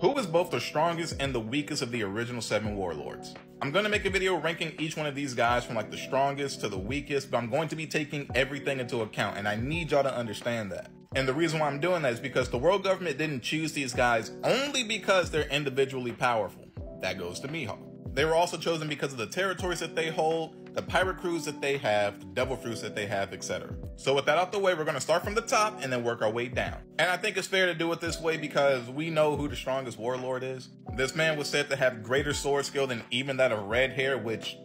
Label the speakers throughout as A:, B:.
A: Who is both the strongest and the weakest of the original 7 Warlords? I'm going to make a video ranking each one of these guys from like the strongest to the weakest, but I'm going to be taking everything into account, and I need y'all to understand that. And the reason why I'm doing that is because the world government didn't choose these guys only because they're individually powerful. That goes to Mihawk. They were also chosen because of the territories that they hold, the pirate crews that they have, the devil fruits that they have, etc. So with that out the way, we're going to start from the top and then work our way down. And I think it's fair to do it this way because we know who the strongest warlord is. This man was said to have greater sword skill than even that of Red Hair, which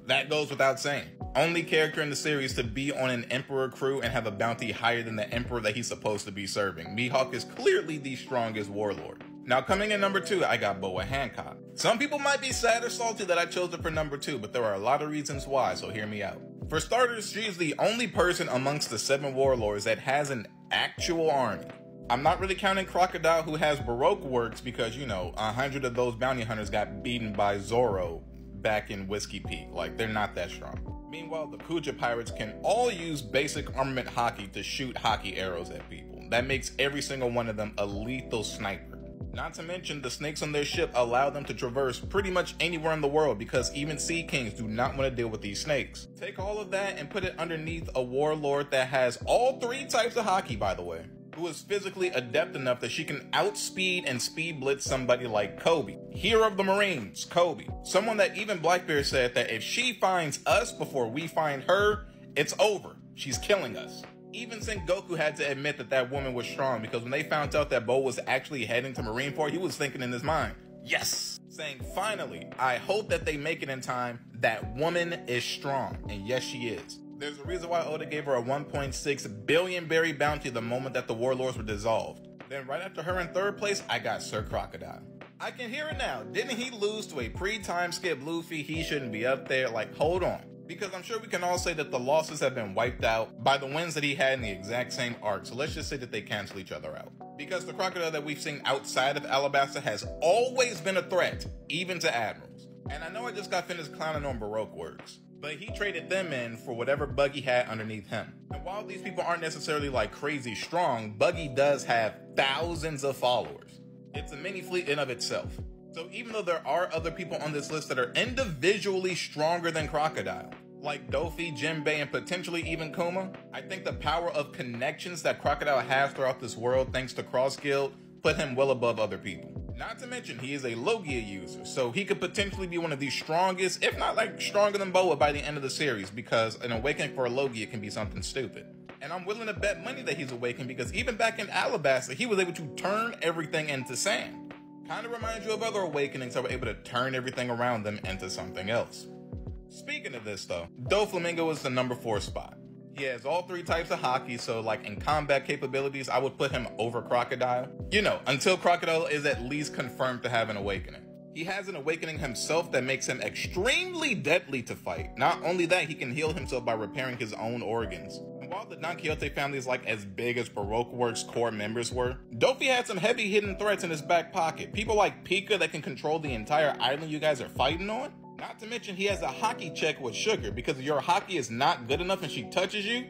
A: that goes without saying. Only character in the series to be on an emperor crew and have a bounty higher than the emperor that he's supposed to be serving. Mihawk is clearly the strongest warlord. Now coming in number 2, I got Boa Hancock. Some people might be sad or salty that I chose it for number 2, but there are a lot of reasons why, so hear me out. For starters, she's the only person amongst the 7 warlords that has an actual army. I'm not really counting Crocodile, who has Baroque works, because, you know, 100 of those bounty hunters got beaten by Zoro back in Whiskey Peak. Like, they're not that strong. Meanwhile, the Kuja pirates can all use basic armament hockey to shoot hockey arrows at people. That makes every single one of them a lethal sniper. Not to mention, the snakes on their ship allow them to traverse pretty much anywhere in the world because even Sea Kings do not want to deal with these snakes. Take all of that and put it underneath a warlord that has all 3 types of hockey, by the way, who is physically adept enough that she can outspeed and speed blitz somebody like Kobe. Hero of the Marines, Kobe. Someone that even Blackbeard said that if she finds us before we find her, it's over. She's killing us. Even Sengoku had to admit that that woman was strong because when they found out that Bo was actually heading to Marineford, he was thinking in his mind, yes! Saying, finally, I hope that they make it in time. That woman is strong. And yes, she is. There's a reason why Oda gave her a 1.6 billion berry bounty the moment that the Warlords were dissolved. Then right after her in 3rd place, I got Sir Crocodile. I can hear it now. Didn't he lose to a pre-time skip Luffy? He shouldn't be up there. Like, hold on. Because I'm sure we can all say that the losses have been wiped out by the wins that he had in the exact same arc. So let's just say that they cancel each other out. Because the Crocodile that we've seen outside of Alabasta has always been a threat, even to admirals. And I know I just got finished clowning on Baroque works, but he traded them in for whatever Buggy had underneath him. And while these people aren't necessarily like crazy strong, Buggy does have thousands of followers. It's a mini fleet in of itself. So even though there are other people on this list that are individually stronger than Crocodile, like Dofi, Jinbei, and potentially even Kuma, I think the power of connections that Crocodile has throughout this world thanks to Cross Guild put him well above other people. Not to mention, he is a Logia user, so he could potentially be one of the strongest, if not like stronger than Boa by the end of the series, because an awakening for a Logia can be something stupid. And I'm willing to bet money that he's awakened because even back in Alabasta, he was able to turn everything into sand. Kind of reminds you of other awakenings that were able to turn everything around them into something else. Speaking of this though, Doflamingo is the number 4 spot. He has all 3 types of hockey, so like in combat capabilities, I would put him over Crocodile. You know, until Crocodile is at least confirmed to have an awakening. He has an awakening himself that makes him extremely deadly to fight. Not only that, he can heal himself by repairing his own organs. And while the Don Quixote family is like as big as Baroque Works' core members were, Dofi had some heavy hidden threats in his back pocket. People like Pika that can control the entire island you guys are fighting on. Not to mention he has a hockey check with Sugar, because if your hockey is not good enough and she touches you,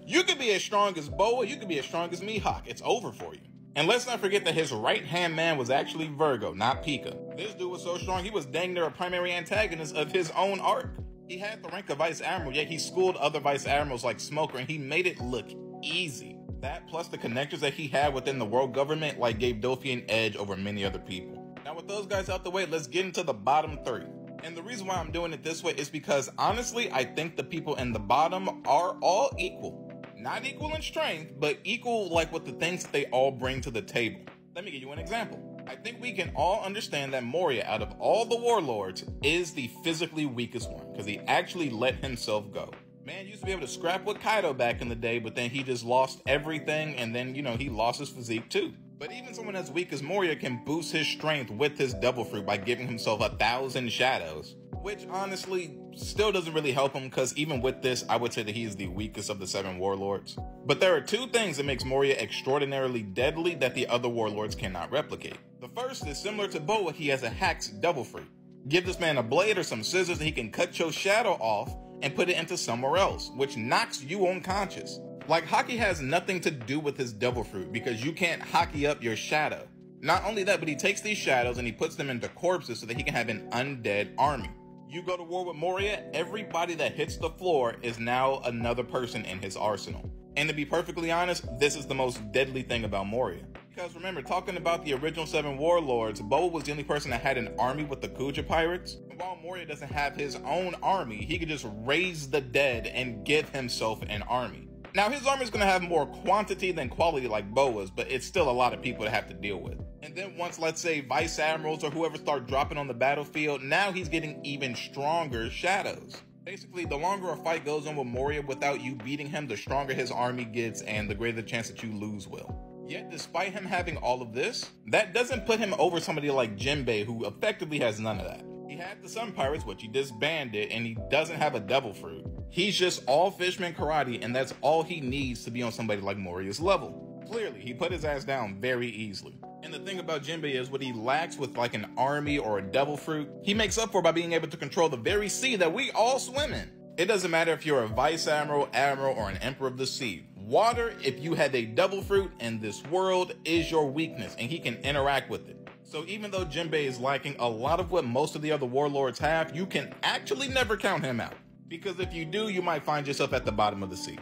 A: you could be as strong as Boa, you could be as strong as Mihawk. It's over for you. And let's not forget that his right-hand man was actually Virgo, not Pika. This dude was so strong, he was dang near a primary antagonist of his own arc. He had the rank of Vice Admiral, yet he schooled other Vice Admirals like Smoker, and he made it look easy. That plus the connections that he had within the world government like gave Dofi an edge over many other people. Now with those guys out the way, let's get into the bottom 3. And the reason why I'm doing it this way is because honestly, I think the people in the bottom are all equal. Not equal in strength, but equal like with the things that they all bring to the table. Let me give you an example. I think we can all understand that Moria, out of all the warlords, is the physically weakest one, because he actually let himself go. Man used to be able to scrap with Kaido back in the day, but then he just lost everything, and then, you know, he lost his physique too. But even someone as weak as Moria can boost his strength with his Devil Fruit by giving himself 1,000 shadows. Which honestly still doesn't really help him, because even with this, I would say that he is the weakest of the 7 warlords. But there are 2 things that makes Moria extraordinarily deadly that the other warlords cannot replicate. The first is similar to Boa, he has a Hack's Devil Fruit. Give this man a blade or some scissors and he can cut your shadow off and put it into somewhere else, which knocks you unconscious. Like, hockey has nothing to do with his Devil Fruit because you can't hockey up your shadow. Not only that, but he takes these shadows and he puts them into corpses so that he can have an undead army. You go to war with Moria, everybody that hits the floor is now another person in his arsenal. And to be perfectly honest, this is the most deadly thing about Moria. Because remember, talking about the original 7 Warlords, Boa was the only person that had an army with the Kuja pirates. And while Moria doesn't have his own army, he could just raise the dead and give himself an army. Now, his army is going to have more quantity than quality like Boa's, but it's still a lot of people to have to deal with. And then once, let's say, Vice Admirals or whoever start dropping on the battlefield, now he's getting even stronger shadows. Basically, the longer a fight goes on with Moria without you beating him, the stronger his army gets and the greater the chance that you lose will. Yet, despite him having all of this, that doesn't put him over somebody like Jinbei, who effectively has none of that. He had the Sun Pirates, which he disbanded, and he doesn't have a Devil Fruit. He's just all Fishman Karate, and that's all he needs to be on somebody like Moria's level. Clearly, he put his ass down very easily. And the thing about Jinbei is what he lacks with like an army or a Devil Fruit, he makes up for by being able to control the very sea that we all swim in. It doesn't matter if you're a Vice Admiral, Admiral, or an Emperor of the Sea. Water, if you have a Devil Fruit in this world, is your weakness, and he can interact with it. So even though Jinbei is lacking a lot of what most of the other warlords have, you can actually never count him out. Because if you do, you might find yourself at the bottom of the sea.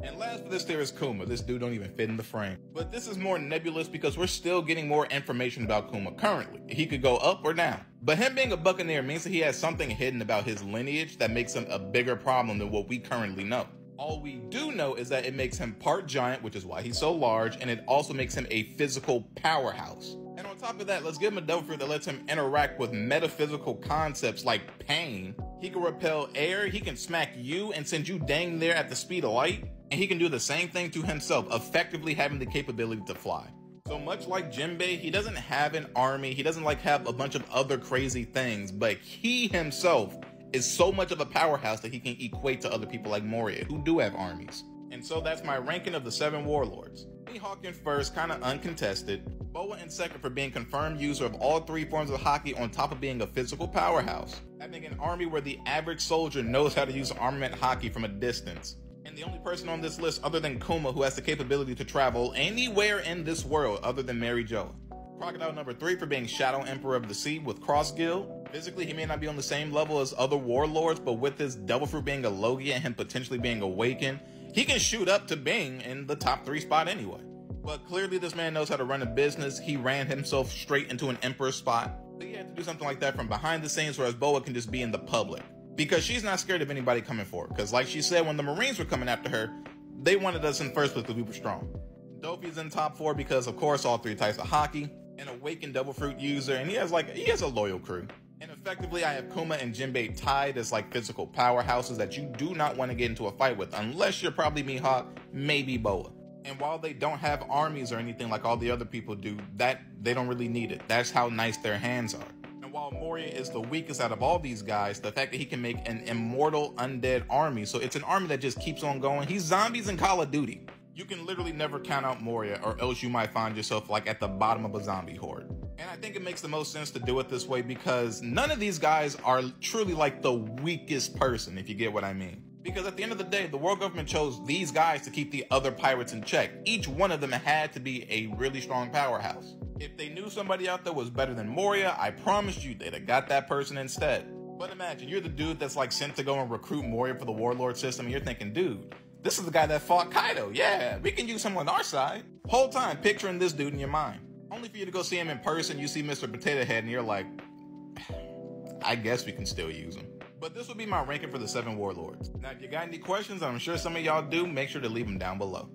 A: And last for this tier is Kuma. This dude don't even fit in the frame. But this is more nebulous because we're still getting more information about Kuma currently. He could go up or down. But him being a Buccaneer means that he has something hidden about his lineage that makes him a bigger problem than what we currently know. All we do know is that it makes him part giant, which is why he's so large, and it also makes him a physical powerhouse. And on top of that, let's give him a Devil Fruit that lets him interact with metaphysical concepts like pain. He can repel air, he can smack you and send you dang there at the speed of light, and he can do the same thing to himself, effectively having the capability to fly. So much like Jinbei, he doesn't have an army, he doesn't like have a bunch of other crazy things, but he himself is so much of a powerhouse that he can equate to other people like Moria, who do have armies. And so that's my ranking of the 7 Warlords. Mihawk in first, kinda uncontested. Boa in second for being confirmed user of all 3 forms of Haki on top of being a physical powerhouse. Having an army where the average soldier knows how to use armament Haki from a distance. And the only person on this list other than Kuma who has the capability to travel anywhere in this world other than Mary Jo. Crocodile number 3 for being Shadow Emperor of the Sea with Cross Guild. Physically, he may not be on the same level as other warlords, but with his Devil Fruit being a Logia and him potentially being awakened, he can shoot up to being in the top 3 spot anyway. But clearly this man knows how to run a business. He ran himself straight into an Emperor spot. But he had to do something like that from behind the scenes, whereas Boa can just be in the public. Because she's not scared of anybody coming for her. Because like she said, when the Marines were coming after her, they wanted us in first place because we were strong. Dofi's in top 4 because, of course, all 3 types of Haki. An awakened Devil Fruit user, and he has a loyal crew. And effectively, I have Kuma and Jinbei tied as like physical powerhouses that you do not want to get into a fight with, unless you're probably Mihawk, maybe Boa. And while they don't have armies or anything like all the other people do, that they don't really need it. That's how nice their hands are. And while Moria is the weakest out of all these guys, the fact that he can make an immortal undead army, so it's an army that just keeps on going. He's zombies in Call of Duty. You can literally never count out Moria, or else you might find yourself like at the bottom of a zombie horde. And I think it makes the most sense to do it this way because none of these guys are truly like the weakest person, if you get what I mean. Because at the end of the day, the world government chose these guys to keep the other pirates in check. Each one of them had to be a really strong powerhouse. If they knew somebody out there was better than Moria, I promise you they'd have got that person instead. But imagine, you're the dude that's like sent to go and recruit Moria for the Warlord system, and you're thinking, dude, this is the guy that fought Kaido. Yeah, we can use him on our side. Whole time picturing this dude in your mind. Only for you to go see him in person, you see Mr. Potato Head, and you're like, I guess we can still use him. But this will be my ranking for the 7 Warlords. Now, if you got any questions, I'm sure some of y'all do, make sure to leave them down below.